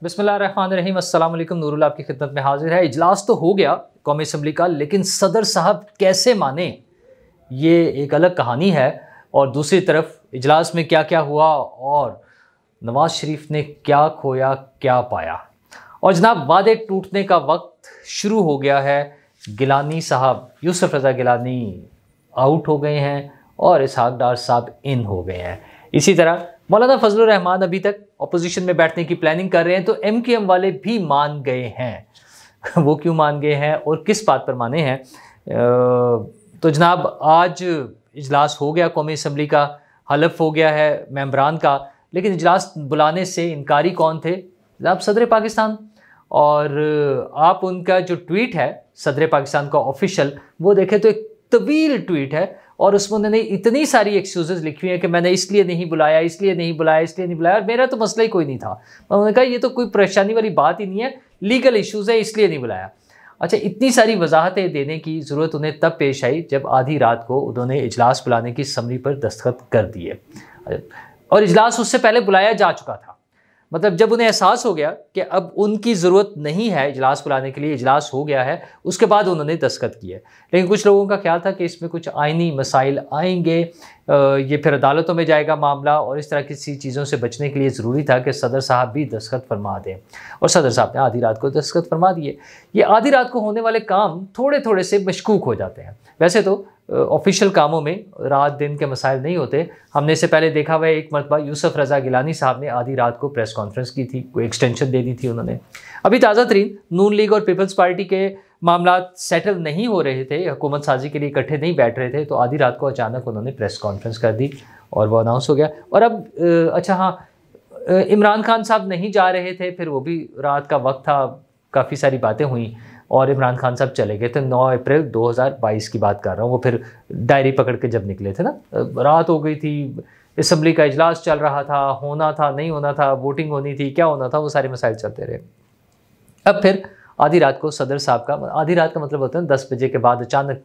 बिस्मिल्लाहिर्रहमानिर्रहीम, अस्सलाम वालेकुम। नूरुल आपकी खिदमत में हाजिर है। इजलास तो हो गया कौमी असम्बली का, लेकिन सदर साहब कैसे माने ये एक अलग कहानी है। और दूसरी तरफ इजलास में क्या क्या हुआ और नवाज शरीफ ने क्या खोया क्या पाया। और जनाब, वादे टूटने का वक्त शुरू हो गया है। गिलानी साहब, यूसुफ रज़ा गिलानी आउट हो गए हैं और इसहाक डार साहब इन हो गए हैं। इसी तरह मौलाना फजलुर रहमान अभी तक अपोजिशन में बैठने की प्लानिंग कर रहे हैं, तो MKM वाले भी मान गए हैं। वो क्यों मान गए हैं और किस बात पर माने हैं? तो जनाब, आज इजलास हो गया कौमी असम्बली का, हलफ हो गया है मेंबरान का, लेकिन इजलास बुलाने से इनकारी कौन थे? जनाब, सदर पाकिस्तान। और आप उनका जो ट्वीट है सदर पाकिस्तान का ऑफिशियल, वो देखें तो एक तवील ट्वीट है और उसमें उन्होंने इतनी सारी एक्सक्यूजेज लिखी हुई हैं कि मैंने इसलिए नहीं बुलाया, इसलिए नहीं बुलाया, इसलिए नहीं बुलाया, और मेरा तो मसला ही कोई नहीं था। उन्होंने कहा ये तो कोई परेशानी वाली बात ही नहीं है, लीगल इश्यूज़ है, इसलिए नहीं बुलाया। अच्छा, इतनी सारी वजाहतें देने की ज़रूरत उन्हें तब पेश आई जब आधी रात को उन्होंने इजलास बुलाने की समरी पर दस्तखत कर दिए, और इजलास उससे पहले बुलाया जा चुका था। मतलब जब उन्हें एहसास हो गया कि अब उनकी ज़रूरत नहीं है इजलास बुलाने के लिए, इजलास हो गया है, उसके बाद उन्होंने दस्तखत किए। लेकिन कुछ लोगों का ख्याल था कि इसमें कुछ आइनी मसाइल आएंगे, ये फिर अदालतों में जाएगा मामला, और इस तरह की चीज़ों से बचने के लिए ज़रूरी था कि सदर साहब भी दस्तखत फरमा दें। और सदर साहब ने आधी रात को दस्तखत फरमा दिए। ये आधी रात को होने वाले काम थोड़े थोड़े से मशकूक हो जाते हैं। वैसे तो ऑफिशियल कामों में रात दिन के मसाइल नहीं होते। हमने इससे पहले देखा हुआ एक मरतबा यूसुफ रज़ा गिलानी साहब ने आधी रात को प्रेस कॉन्फ्रेंस की थी, कोई एक्सटेंशन दे दी थी उन्होंने। अभी ताज़ा तरीन नून लीग और पीपल्स पार्टी के मामला सेटल नहीं हो रहे थे, हुकूमत साजी के लिए इकट्ठे नहीं बैठ रहे थे, तो आधी रात को अचानक उन्होंने प्रेस कॉन्फ्रेंस कर दी और वो अनाउंस हो गया। और अब अच्छा हाँ, इमरान खान साहब नहीं जा रहे थे, फिर वो भी रात का वक्त था, काफ़ी सारी बातें हुई और इमरान खान साहब चले गए थे। 9 अप्रैल 2022 की बात कर रहा हूँ। वो फिर डायरी पकड़ के जब निकले थे ना, रात हो गई थी, असम्बली का इजलास चल रहा था, होना था नहीं होना था, वोटिंग होनी थी, क्या होना था, वो सारे मसाइल चलते रहे। अब फिर आधी रात को सदर साहब का, आधी रात का मतलब होता है 10 बजे के बाद अचानक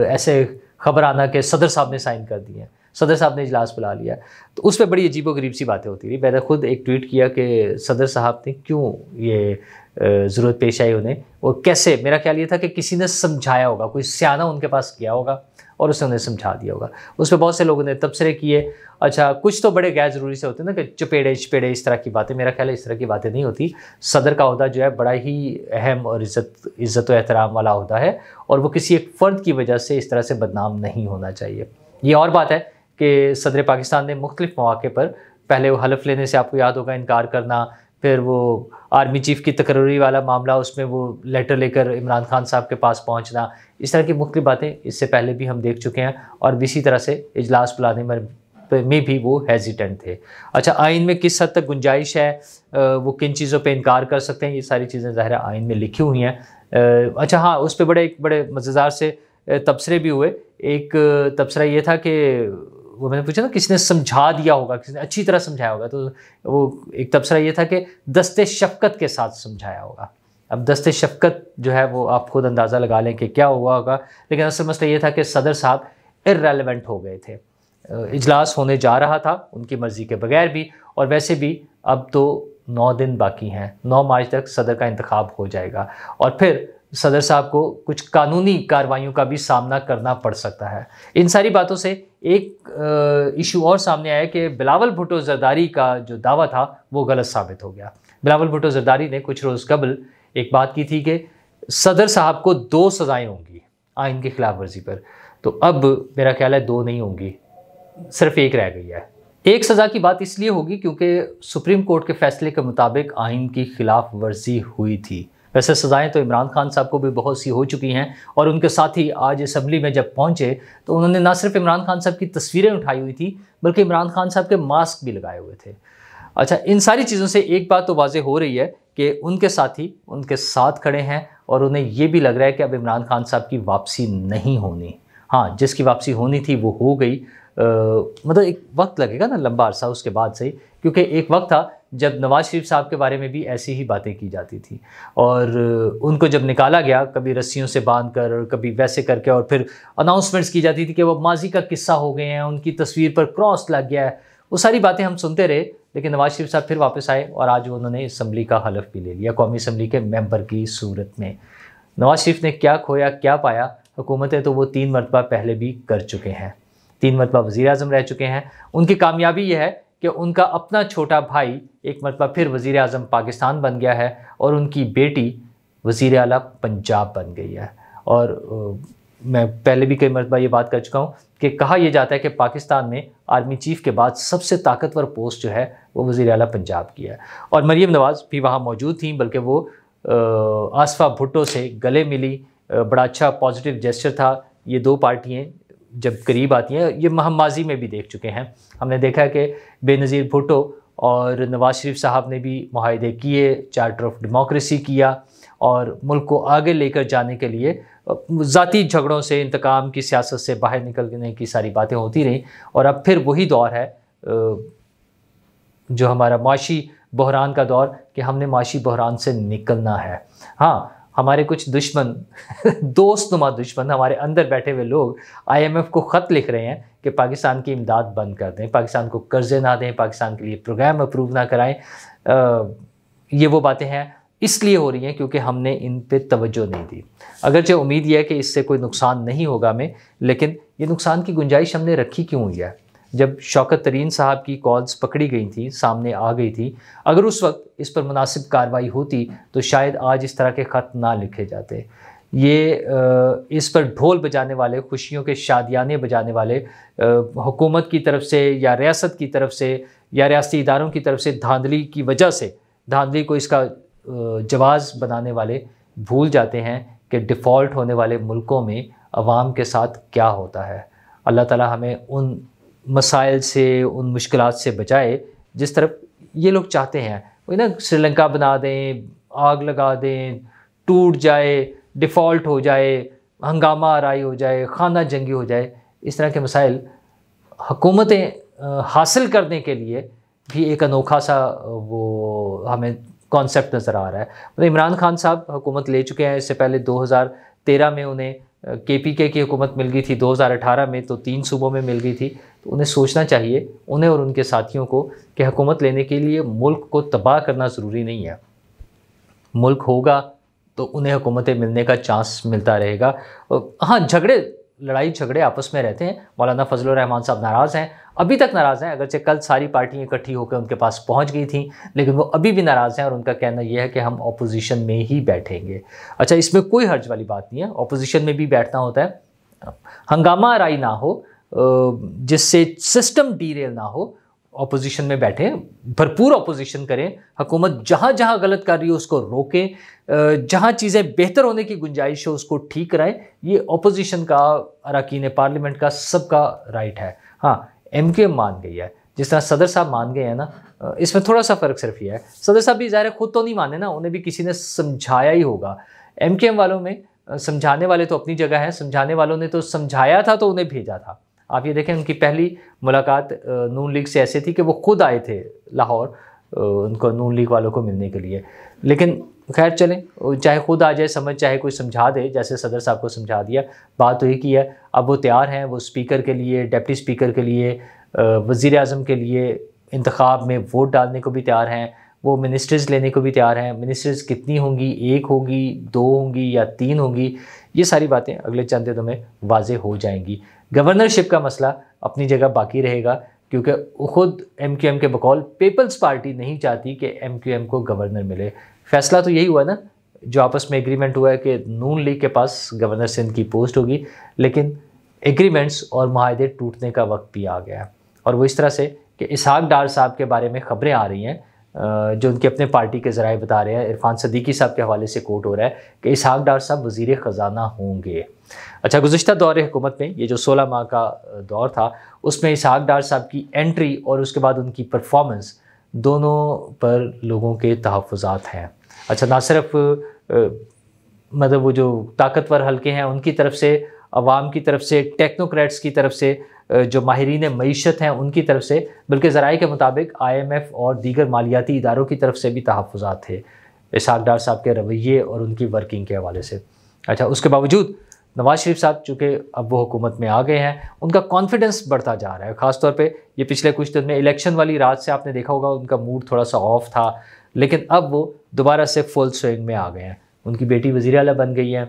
ऐसे खबर आना कि सदर साहब ने साइन कर दिए, सदर साहब ने इजलास बुला लिया। तो उस पर बड़ी अजीब व गरीब सी बातें होती रही। मैंने खुद एक ट्वीट किया कि सदर साहब ने क्यों ये ज़रूरत पेश आई उन्हें, और कैसे। मेरा ख्याल ये था कि किसी ने समझाया होगा, कोई सियाना उनके पास गया होगा और उसने उन्हें समझा दिया होगा। उस पर बहुत से लोगों ने तबसरे किए। अच्छा, कुछ तो बड़े गैर ज़रूरी से होते हैं ना, कि चपेड़े इस तरह की बातें। मेरा ख्याल है इस तरह की बातें नहीं होती। सदर का ओहदा जो है बड़ा ही अहम और इज़्ज़त व एहतराम वाला ओहदा है, और वो किसी एक फ़र्द की वजह से इस तरह से बदनाम नहीं होना चाहिए। ये और बात है कि सदर पाकिस्तान ने मुख्तलिफ़ मौक़े पर, पहले वो हलफ लेने से आपको याद होगा इनकार करना, फिर वो आर्मी चीफ़ की तकर्री वाला मामला, उसमें वो लेटर लेकर इमरान खान साहब के पास पहुंचना, इस तरह की मुख्तलिफ़ बातें इससे पहले भी हम देख चुके हैं। और इसी तरह से इजलास बुलाने में भी वो हेजिटेंट थे। अच्छा, आइन में किस हद तक गुंजाइश है, वो किन चीज़ों पे इनकार कर सकते हैं, ये सारी चीज़ें ज़ाहिर है आइन में लिखी हुई हैं। अच्छा हाँ, उस पर बड़े मज़ेदार से तबसरे भी हुए। एक तबसरा ये था कि वो मैंने पूछा ना, किसने समझा दिया होगा, किसने अच्छी तरह समझाया होगा, तो वो एक तबसरा ये था कि दस्ते शफ़क़त के साथ समझाया होगा। अब दस्ते शफ़क़त जो है वो आप खुद अंदाज़ा लगा लें कि क्या हुआ होगा। लेकिन असल मसला ये था कि सदर साहब इर्रेलेवेंट हो गए थे। इजलास होने जा रहा था उनकी मर्ज़ी के बगैर भी, और वैसे भी अब तो 9 दिन बाकी हैं। 9 मार्च तक सदर का इंतखाब हो जाएगा और फिर सदर साहब को कुछ कानूनी कार्रवाइयों का भी सामना करना पड़ सकता है। इन सारी बातों से एक इशू और सामने आया कि बिलावल भुट्टो ज़रदारी का जो दावा था वो गलत साबित हो गया। बिलावल भुट्टो ज़रदारी ने कुछ रोज़ कबल एक बात की थी कि सदर साहब को 2 सज़ाएँ होंगी आइन की खिलाफ वर्जी पर। तो अब मेरा ख्याल है 2 नहीं होंगी, सिर्फ 1 रह गई है। एक सज़ा की बात इसलिए होगी क्योंकि सुप्रीम कोर्ट के फैसले के मुताबिक आइन की खिलाफ वर्जी हुई थी। वैसे सज़ाएँ तो इमरान खान साहब को भी बहुत सी हो चुकी हैं, और उनके साथी आज असम्बली में जब पहुँचे तो उन्होंने ना सिर्फ इमरान खान साहब की तस्वीरें उठाई हुई थी, बल्कि इमरान खान साहब के मास्क भी लगाए हुए थे। अच्छा, इन सारी चीज़ों से एक बात तो वाज़ेह हो रही है कि उनके साथी उनके साथ खड़े हैं, और उन्हें ये भी लग रहा है कि अब इमरान खान साहब की वापसी नहीं होनी। हाँ, जिसकी वापसी होनी थी वो हो गई। मतलब एक वक्त लगेगा ना, लंबा अरसा उसके बाद से, क्योंकि एक वक्त था जब नवाज शरीफ साहब के बारे में भी ऐसी ही बातें की जाती थी, और उनको जब निकाला गया कभी रस्सियों से बांध कर और कभी वैसे करके, और फिर अनाउंसमेंट्स की जाती थी कि वो माजी का किस्सा हो गए हैं, उनकी तस्वीर पर क्रॉस लग गया है, वो सारी बातें हम सुनते रहे। लेकिन नवाज शरीफ साहब फिर वापस आए और आज उन्होंने असम्बली का हलफ भी ले लिया, कौमी असम्बली के मेंबर की सूरत में। नवाज शरीफ ने क्या खोया क्या पाया, हुकूमतें तो वो 3 मरतबा पहले भी कर चुके हैं, 3 मरतबा वज़ीर आज़म रह चुके हैं। उनकी कामयाबी यह है कि उनका अपना छोटा भाई एक मरतबा फिर वज़ीर आज़म पाकिस्तान बन गया है और उनकी बेटी वज़ीर आला पंजाब बन गई है। और मैं पहले भी कई मरतबा ये बात कर चुका हूँ कि कहा यह जाता है कि पाकिस्तान में आर्मी चीफ़ के बाद सबसे ताकतवर पोस्ट जो है वो वज़ीर आला पंजाब की है। और मरीम नवाज़ भी वहाँ मौजूद थी, बल्कि वो आसफ़ा भुट्टो से गले मिली, बड़ा अच्छा पॉजिटिव जेस्चर था। ये 2 पार्टियाँ जब करीब आती हैं, ये हम माजी में भी देख चुके हैं, हमने देखा है कि बेनज़ीर भुट्टो और नवाज शरीफ साहब ने भी मुआहदे किए, चार्टर ऑफ डेमोक्रेसी किया और मुल्क को आगे लेकर जाने के लिए ज़ाती झगड़ों से, इंतकाम की सियासत से बाहर निकलने की सारी बातें होती रहीं। और अब फिर वही दौर है जो हमारा माशी बहरान का दौर, कि हमने माशी बहरान से निकलना है। हाँ, हमारे कुछ दुश्मन दोस्तनुमा दुश्मन, हमारे अंदर बैठे हुए लोग IMF को ख़त लिख रहे हैं कि पाकिस्तान की इमदाद बंद कर दें, पाकिस्तान को कर्जे ना दें, पाकिस्तान के लिए प्रोग्राम अप्रूव ना कराएं। ये वो बातें हैं इसलिए हो रही हैं क्योंकि हमने इन पे तवज्जो नहीं दी। अगरचे उम्मीद यह है कि इससे कोई नुकसान नहीं होगा हमें, लेकिन ये नुकसान की गुंजाइश हमने रखी क्यों हुई है? जब शौकत तरीन साहब की कॉल्स पकड़ी गई थी, सामने आ गई थी, अगर उस वक्त इस पर मुनासिब कार्रवाई होती तो शायद आज इस तरह के ख़त ना लिखे जाते। ये इस पर ढोल बजाने वाले, खुशियों के शादियाने बजाने वाले हुकूमत की तरफ से या रियासत की तरफ से या रियासती इदारों की तरफ से धांधली की वजह से, धांधली को इसका जवाज़ बनाने वाले भूल जाते हैं कि डिफ़ॉल्ट होने वाले मुल्कों में अवाम के साथ क्या होता है। अल्लाह ताला हमें उन मसाइल से, उन मुश्किलात से बचाए जिस तरफ ये लोग चाहते हैं। वही ना, श्रीलंका बना दें, आग लगा दें, टूट जाए, डिफ़ॉल्ट हो जाए, हंगामा आराई हो जाए, खाना जंगी हो जाए। इस तरह के मसाइल हुकूमतें हासिल करने के लिए भी एक अनोखा सा वो हमें कॉन्सेप्ट नज़र आ रहा है। मतलब इमरान खान साहब हुकूमत ले चुके हैं, इससे पहले 2013 में उन्हें KPK की हुकूमत मिल गई थी, 2018 में तो 3 सूबों में मिल गई थी। तो उन्हें सोचना चाहिए, उन्हें और उनके साथियों को, कि हुकूमत लेने के लिए मुल्क को तबाह करना ज़रूरी नहीं है। मुल्क होगा तो उन्हें हुकूमतें मिलने का चांस मिलता रहेगा। हाँ, लड़ाई झगड़े आपस में रहते हैं। मौलाना फजलुर रहमान साहब नाराज़ हैं, अभी तक नाराज़ हैं, अगरचे कल सारी पार्टियां इकट्ठी होकर उनके पास पहुंच गई थी, लेकिन वो अभी भी नाराज़ हैं और उनका कहना यह है कि हम अपोजिशन में ही बैठेंगे। अच्छा, इसमें कोई हर्ज वाली बात नहीं है, अपोजिशन में भी बैठना होता है, हंगामा आराई ना हो, जिससे सिस्टम डीरेल ना हो। अपोजिशन में बैठे, भरपूर अपोजिशन करें, हुकूमत जहाँ जहाँ गलत कर रही हो उसको रोकें, जहाँ चीज़ें बेहतर होने की गुंजाइश हो उसको ठीक कराएं। ये अपोजिशन का, अरकान पार्लियामेंट का, सबका राइट है। हाँ, MQM मान गई है, जिस तरह सदर साहब मान गए हैं ना, इसमें थोड़ा सा फ़र्क सिर्फ यह है, सदर साहब भी ज़ाहिर खुद तो नहीं माने ना, उन्हें भी किसी ने समझाया ही होगा। MQM वालों में समझाने वाले तो अपनी जगह हैं, समझाने वालों ने तो समझाया था तो उन्हें भेजा था। आप ये देखें, उनकी पहली मुलाकात नून लीग से ऐसे थी कि वो खुद आए थे लाहौर उनको नून लीग वालों को मिलने के लिए। लेकिन खैर चलें, चाहे खुद आ जाए समझ, चाहे कोई समझा दे, जैसे सदर साहब को समझा दिया, बात तो एक ही है। अब वो तैयार हैं, वो स्पीकर के लिए, डिप्टी स्पीकर के लिए, वज़ीर आज़म के लिए इंतखाब में वोट डालने को भी तैयार हैं, वो मिनिस्टर्स लेने को भी तैयार हैं। मिनिस्टर्स कितनी होंगी, 1 होगी, 2 होंगी या 3 होंगी, ये सारी बातें अगले चंद दिनों में वाज़ेह हो जाएंगी। गवर्नरशिप का मसला अपनी जगह बाकी रहेगा, क्योंकि खुद MQM के बकौल पीपल्स पार्टी नहीं चाहती कि MQM को गवर्नर मिले। फैसला तो यही हुआ ना, जो आपस में एग्रीमेंट हुआ है कि नून लीग के पास गवर्नर सिंध की पोस्ट होगी, लेकिन एग्रीमेंट्स और मुआहदे टूटने का वक्त भी आ गया है। और वो इस तरह से कि इसहाक डार साहब के बारे में ख़बरें आ रही हैं, जो उनके अपने पार्टी के ज़राए बता रहे हैं, इरफान सदीकी साहब के हवाले से कोट हो रहा है कि इसहाक डार साहब वज़ीर ख़जाना होंगे। अच्छा, गुज़िश्ता दौर हुकूमत में ये जो 16 माह का दौर था, उसमें इसहाक डार साहब की एंट्री और उसके बाद उनकी परफॉर्मेंस, दोनों पर लोगों के तहफ़्फ़ुज़ात हैं। अच्छा, ना सिर्फ मतलब वो जो ताकतवर हल्के हैं उनकी तरफ से, अवाम की तरफ से, टेक्नोक्रेट्स की तरफ से, जो माहिरीन मईशत हैं उनकी तरफ से, बल्कि ज़राए के मुताबिक IMF और दीगर मालियाती इदारों की तरफ से भी तहफ़्फ़ुज़ात थे इसहाक डार साहब के रवैये और उनकी वर्किंग के हवाले से। अच्छा, उसके बावजूद नवाज शरीफ साहब चूँकि अब वो हुकूमत में आ गए हैं, उनका कॉन्फिडेंस बढ़ता जा रहा है। ख़ासतौर पे ये पिछले कुछ दिन में इलेक्शन वाली रात से आपने देखा होगा उनका मूड थोड़ा सा ऑफ था, लेकिन अब वो दोबारा से फुल स्विंग में आ गए हैं। उनकी बेटी वज़ीर आला बन गई है,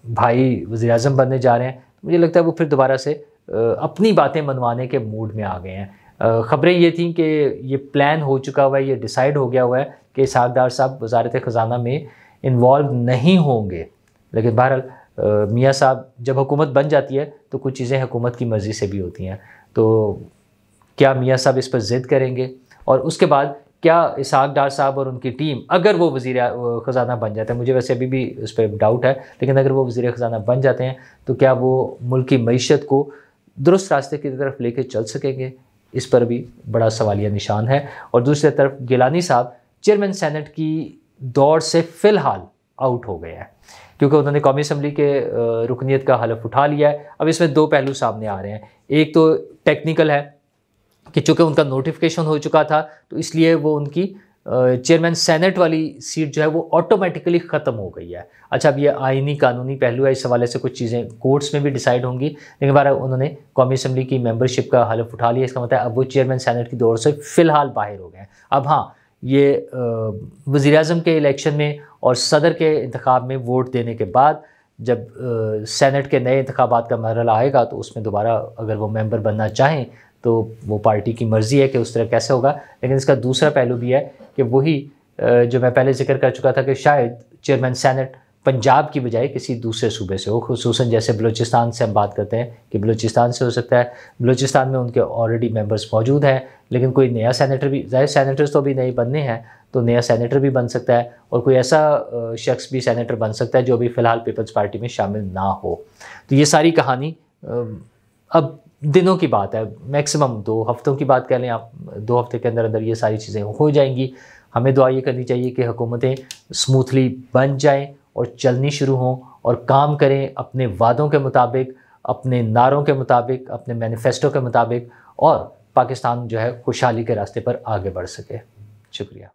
भाई वज़ीर आज़म बनने जा रहे हैं। मुझे लगता है वो फिर दोबारा से अपनी बातें मनवाने के मूड में आ गए हैं। ख़बरें ये थी कि ये प्लान हो चुका हुआ है, ये डिसाइड हो गया हुआ है कि इसहाक़ डार साहब वज़ारत ख़ज़ाना में इन्वॉल्व नहीं होंगे। लेकिन बहरहाल मियाँ साहब जब हुकूमत बन जाती है तो कुछ चीज़ें हुकूमत की मर्ज़ी से भी होती हैं। तो क्या मियाँ साहब इस पर ज़िद करेंगे, और उसके बाद क्या इसहाक़ डार साहब और उनकी टीम, अगर वो वज़ीर ख़ज़ाना बन जाते हैं, मुझे वैसे अभी भी उस पर डाउट है, लेकिन अगर वो वज़ीर ख़ज़ाना बन जाते हैं तो क्या वो मुल्क की मईशत को दुरुस्त रास्ते की तरफ लेके चल सकेंगे? इस पर भी बड़ा सवालिया निशान है। और दूसरी तरफ गिलानी साहब चेयरमैन सेनेट की दौड़ से फ़िलहाल आउट हो गए हैं, क्योंकि उन्होंने कौमी असम्बली के रुकनीत का हलफ उठा लिया है। अब इसमें दो पहलू सामने आ रहे हैं। एक तो टेक्निकल है कि चूँकि उनका नोटिफिकेशन हो चुका था तो इसलिए वो उनकी चेयरमैन सेनेट वाली सीट जो है वो ऑटोमेटिकली ख़त्म हो गई है। अच्छा, अब ये आइनी कानूनी पहलू है, इस हवाले से कुछ चीज़ें कोर्ट्स में भी डिसाइड होंगी, लेकिन बार उन्होंने कौमी असम्बली की मेंबरशिप का हलफ उठा लिया। इसका मतलब अब वो चेयरमैन सेनेट की दौड़ से फ़िलहाल बाहर हो गए हैं। अब हाँ, ये वज़ीर आज़म के इलेक्शन में और सदर के इंतखाब में वोट देने के बाद जब सेनेट के नए इंतखाबात का मरहला आएगा तो उसमें दोबारा अगर वो मेंबर बनना चाहें तो वो पार्टी की मर्ज़ी है कि उस तरह कैसे होगा। लेकिन इसका दूसरा पहलू भी है कि वही जो मैं पहले जिक्र कर चुका था कि शायद चेयरमैन सेनेट पंजाब की बजाय किसी दूसरे सूबे से हो, खुसूसन जैसे बलूचिस्तान से हम बात करते हैं कि बलूचिस्तान से हो सकता है। बलूचिस्तान में उनके ऑलरेडी मेंबर्स मौजूद हैं, लेकिन कोई नया सेनेटर भी, ज़ाहिर सेनेटर्स तो अभी नहीं बनने हैं, तो नया सेनेटर भी बन सकता है और कोई ऐसा शख्स भी सेनेटर बन सकता है जो अभी फ़िलहाल पीपल्स पार्टी में शामिल ना हो। तो ये सारी कहानी अब दिनों की बात है, मैक्सिमम 2 हफ्तों की बात कर लें आप, 2 हफ्ते के अंदर अंदर ये सारी चीज़ें हो जाएंगी। हमें दुआ ये करनी चाहिए कि हुकूमतें स्मूथली बन जाएं और चलनी शुरू हों और काम करें अपने वादों के मुताबिक, अपने नारों के मुताबिक, अपने मैनिफेस्टो के मुताबिक, और पाकिस्तान जो है खुशहाली के रास्ते पर आगे बढ़ सके। शुक्रिया।